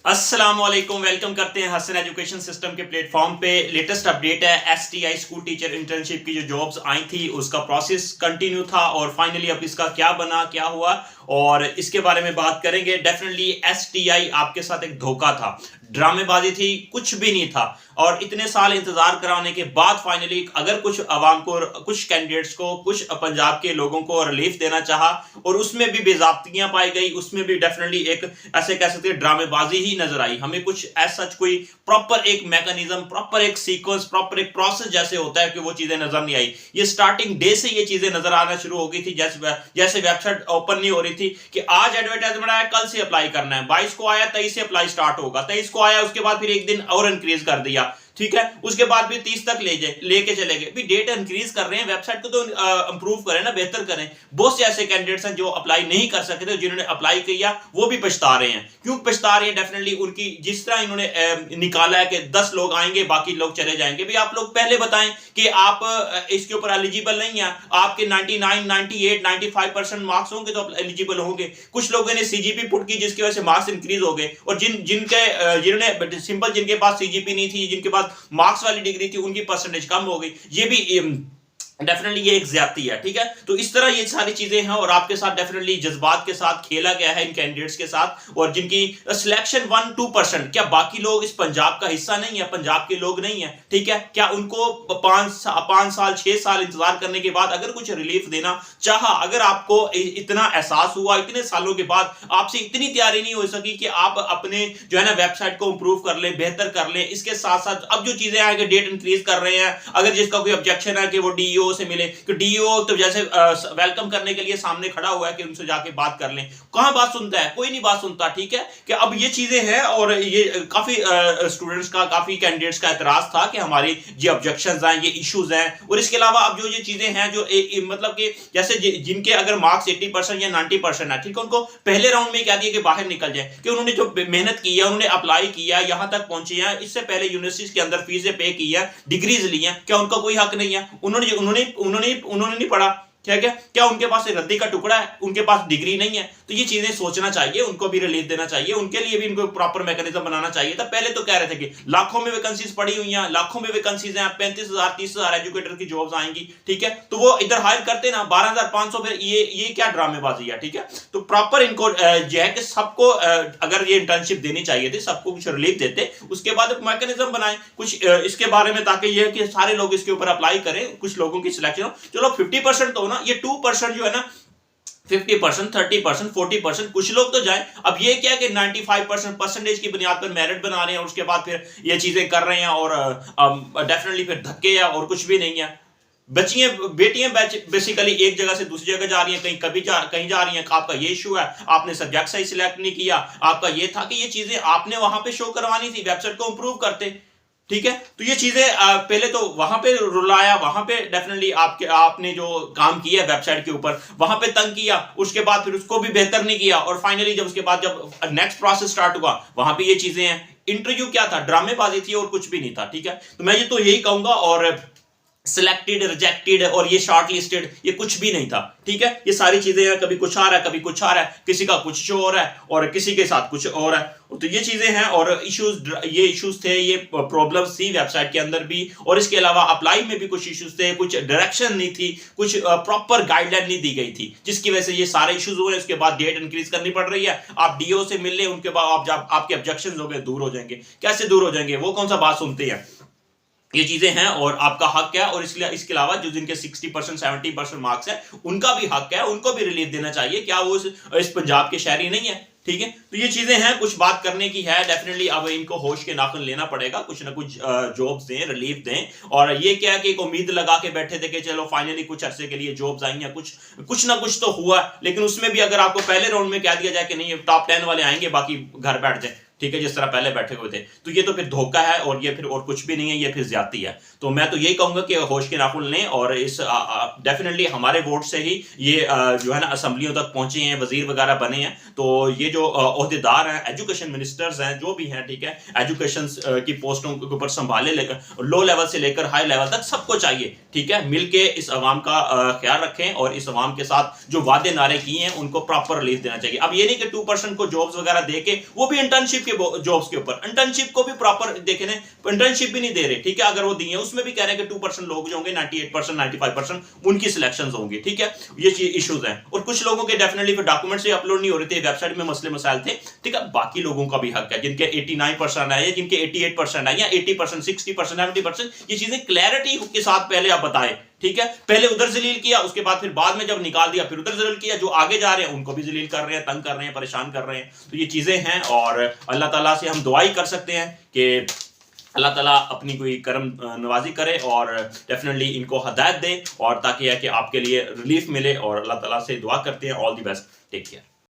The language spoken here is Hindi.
अस्सलाम वालेकुम, वेलकम करते हैं हसन एजुकेशन सिस्टम के प्लेटफॉर्म पे। लेटेस्ट अपडेट है, एसटीआई स्कूल टीचर इंटर्नशिप की जो जॉब्स आई थी उसका प्रोसेस कंटिन्यू था और फाइनली अब इसका क्या बना, क्या हुआ और इसके बारे में बात करेंगे। डेफिनेटली एसटीआई आपके साथ एक धोखा था, ड्रामेबाजी थी, कुछ भी नहीं था। और इतने साल इंतजार कराने के बाद फाइनली अगर कुछ अवाम को, कुछ कैंडिडेट्स को, कुछ पंजाब के लोगों को रिलीफ देना चाहा और उसमें भी बेजाब्तियां पाई गई, उसमें भी डेफिनेटली एक ऐसे कह सकते हैं ड्रामेबाजी ही नजर आई हमें। कुछ ऐसा कोई प्रॉपर एक मैकेनिज्म, प्रॉपर एक सीक्वेंस, प्रॉपर एक प्रोसेस जैसे होता है कि वो चीजें नजर नहीं आई। ये स्टार्टिंग डे से ये चीजें नजर आना शुरू हो गई थी। जैसे वेबसाइट ओपन नहीं हो रही थी कि आज एडवर्टाइजमेंट आया, कल से अप्लाई करना है, 22 को आया, 23 से अप्लाई स्टार्ट होगा, 23 को आया, उसके बाद फिर एक दिन और इंक्रीज कर दिया, ठीक है, उसके बाद भी 30 तक लेके चले गए। डेट इंक्रीज कर रहे हैं, वेबसाइट को तो इंप्रूव करें ना, बेहतर करें। बहुत से ऐसे कैंडिडेट्स हैं जो अप्लाई नहीं कर सके थे, जिन्होंने अप्लाई किया वो भी पछता रहे हैं। क्यों पछता रहे हैं? डेफिनेटली उनकी जिस तरह इन्होंने निकाला है कि 10 लोग आएंगे बाकी लोग चले जाएंगे। भी आप लोग पहले बताएं कि आप इसके ऊपर एलिजिबल नहीं है, आपके 99, 98, 95% मार्क्स होंगे तो एलिजिबल होंगे। कुछ लोगों ने सीजीपी पुट की जिसकी वजह से मार्क्स इंक्रीज हो गए, और जिन्होंने सिंपल, जिनके पास सीजीपी नहीं थी, जिनके पास मार्क्स वाली डिग्री थी, उनकी परसेंटेज कम हो गई। ये भी डेफिनेटली ये एक ज्यादती है, ठीक है। तो इस तरह ये सारी चीजें हैं और आपके साथ डेफिनेटली जज्बात के साथ खेला गया है इन कैंडिडेट्स के साथ। और जिनकी सिलेक्शन 1-2%, क्या बाकी लोग इस पंजाब का हिस्सा नहीं है, पंजाब के लोग नहीं है, ठीक है? क्या उनको 5 साल 6 साल इंतजार करने के बाद अगर कुछ रिलीफ देना चाहा, अगर आपको इतना एहसास हुआ इतने सालों के बाद, आपसे इतनी तैयारी नहीं हो सकी कि आप अपने जो है ना वेबसाइट को इंप्रूव कर लें, बेहतर कर लें, इसके साथ साथ अब जो चीजें आगे डेट इंक्रीज कर रहे हैं, अगर जिसका कोई ऑब्जेक्शन है कि वो डीईओ से मिले, कि डीईओ तो जैसे वेलकम करने के लिए सामने खड़ा हुआ है कि उनसे जाके बात कर लें, कहां बात सुनता है? कोई नहीं बात सुनता, ठीक है। कि अब ये चीजें हैं और ये काफी स्टूडेंट्स का, काफी कैंडिडेट्स का एतराज था कि हमारी ये ऑब्जेक्शंस हैं, ये इश्यूज हैं। और इसके अलावा अब जो ये चीजें हैं जो मतलब कि जैसे जिनके अगर मार्क्स 80% या 90% है, ठीक है, उनको पहले राउंड में कह दिया कि बाहर निकल जाए, कि उन्होंने जो मेहनत की है, उन्होंने अप्लाई किया, यहां तक पहुंचे हैं, इससे पहले यूनिवर्सिटीज के अंदर फीसें पे की है, डिग्रीज ली हैं, क्या उनका कोई हक नहीं है? उन्होंने नहीं पढ़ा, क्या क्या क्या उनके पास एक रद्दी का टुकड़ा है, उनके पास डिग्री नहीं है? तो ये चीजें सोचना चाहिए, उनको भी रिलीफ देना चाहिए, उनके लिए भी इनको प्रॉपर मैकेनिज्म बनाना चाहिए था। पहले तो कह रहे थे कि लाखों में वैकेंसीज पड़ी हुई हैं, लाखों में वैकेंसीज हैं, 35,000 30,000 एजुकेटर की जॉब्स आएंगी, ठीक है, तो वो इधर हायर करते ना 12,500, फिर ये क्या ड्रामेबाजी है, ठीक है। तो प्रॉपर इनको जो है कि सबको अगर ये इंटर्नशिप देनी चाहिए थी, सबको कुछ रिलीफ देते, उसके बाद मैकेनिज्म बनाए कुछ इसके बारे में, ताकि ये कि सारे लोग इसके ऊपर अप्लाई करें, कुछ लोगों की सिलेक्शन हो। चलो 50% तो हो ना, ये 2% जो है ना, 50%, 30%, 40%, कुछ लोग तो जाए। अब ये क्या कि 95% परसेंटेज की बुनियाद पर मेरिट बना रहे हैं और उसके बाद फिर ये चीजें कर रहे हैं और डेफिनेटली फिर धक्के या और कुछ भी नहीं है। बच्चियां, बेटियां बेसिकली एक जगह से दूसरी जगह जा रही हैं, कहीं जा रही हैं, आपका ये इशू है, आपने सब्जेक्ट सही सिलेक्ट नहीं किया, आपका ये था कि ये चीजें आपने वहां पे शो करवानी थी, वेबसाइट को इंप्रूव करते, ठीक है। तो ये चीजें पहले तो वहां पे रुलाया, वहां पे डेफिनेटली आपने जो काम किया वेबसाइट के ऊपर वहां पे तंग किया, उसके बाद फिर उसको भी बेहतर नहीं किया, और फाइनली जब उसके बाद जब नेक्स्ट प्रोसेस स्टार्ट हुआ वहां पे ये चीजें हैं। इंटरव्यू क्या था? ड्रामेबाजी थी और कुछ भी नहीं था, ठीक है। तो मैं ये तो यही कहूंगा, और सिलेक्टेड, रिजेक्टेड और ये शॉर्ट लिस्टेड, ये कुछ भी नहीं था, ठीक है। ये सारी चीजें हैं, कभी कुछ आ रहा है, कभी कुछ आ रहा है, किसी का कुछ शो हो रहा है और किसी के साथ कुछ और है। तो ये चीजें हैं और ये इश्यूज थे, ये प्रॉब्लम्स थी वेबसाइट के अंदर भी, और इसके अलावा अप्लाई में भी कुछ इश्यूज थे, कुछ डायरेक्शन नहीं थी, कुछ प्रॉपर गाइडलाइन नहीं दी गई थी, जिसकी वजह से ये सारे इश्यूज हुए। उसके बाद डेट इंक्रीज करनी पड़ रही है, आप डीओ से मिल ले, उनके बाद आप जब आपके ऑब्जेक्शंस हो गए दूर हो जाएंगे। कैसे दूर हो जाएंगे? वो कौन सा बात सुनते हैं? ये चीजें हैं और आपका हक है। और इसके अलावा जो जिनके 60% 70% मार्क्स है, उनका भी हक है, उनको भी रिलीफ देना चाहिए। क्या वो इस पंजाब के शहरी नहीं है? ठीक है। तो ये चीजें हैं, कुछ बात करने की है डेफिनेटली। अब इनको होश के नाखून लेना पड़ेगा, कुछ ना कुछ जॉब्स दें, रिलीफ दें। और ये क्या है कि एक उम्मीद लगा के बैठे थे कि चलो फाइनली कुछ अरसे के लिए जॉब्स आई हैं, कुछ ना कुछ तो हुआ, लेकिन उसमें भी अगर आपको पहले राउंड में कह दिया जाए कि नहीं टॉप 10 वाले आएंगे, बाकी घर बैठ जाए, ठीक है, जिस तरह पहले बैठे हुए थे, तो ये तो फिर धोखा है और ये फिर और कुछ भी नहीं है, ये फिर ज्यादती है। तो मैं तो यही कहूंगा कि होश के नाखून लें, और इस डेफिनेटली हमारे वोट से ही ये जो है ना असेंबलियों तक पहुंचे हैं, वजीर वगैरह बने हैं। तो ये जो ओहदेदार हैं, एजुकेशन मिनिस्टर्स हैं, जो भी हैं, ठीक है, एजुकेशन की पोस्टों के ऊपर संभाले, लेकर लो लेवल से लेकर हाई लेवल तक सबको चाहिए, ठीक है, मिलके इस अवाम का ख्याल रखें और इस अवाम के साथ जो वादे नारे किए हैं उनको प्रॉपर रिलीफ देना चाहिए। अब ये नहीं कि 2% को जॉब्स वगैरह दे के, वो भी इंटर्नशिप के जॉब्स के ऊपर। इंटर्नशिप को भी प्रॉपर देखे ना, इंटर्नशिप भी नहीं दे रहे, ठीक है, अगर वो दिए हैं उसमें भी कह रहे हैं कि 2% लोग जो होंगे 98% 95% उनकी सिलेक्शन होंगी, ठीक है, ये इश्यूज हैं। और कुछ लोगों के डेफिनेटली डॉक्यूमेंट्स भी अपलोड नहीं हो रहे थे, वेबसाइट में मसले मसाइल थे, ठीक है। बाकी लोगों का भी हक है, जिनके 89% आए, जिनके 88% आए, या 80%, 60%, 70%, ये चीजें क्लैरिटी के साथ पहले आप बताएं, ठीक है। पहले उधर जलील किया, उसके बाद फिर बाद में जब निकाल दिया फिर उधर जलील किया, जो आगे जा रहे हैं उनको भी जलील कर रहे हैं, तंग कर रहे हैं, परेशान कर रहे हैं। तो ये चीजें हैं, और अल्लाह ताला से हम दुआ ही कर सकते हैं कि अल्लाह ताला अपनी कोई करम नवाजी करे और डेफिनेटली इनको हदायत दे, और ताकि है कि आपके लिए रिलीफ मिले, और अल्लाह ताला से दुआ करते हैं। All the best, take care.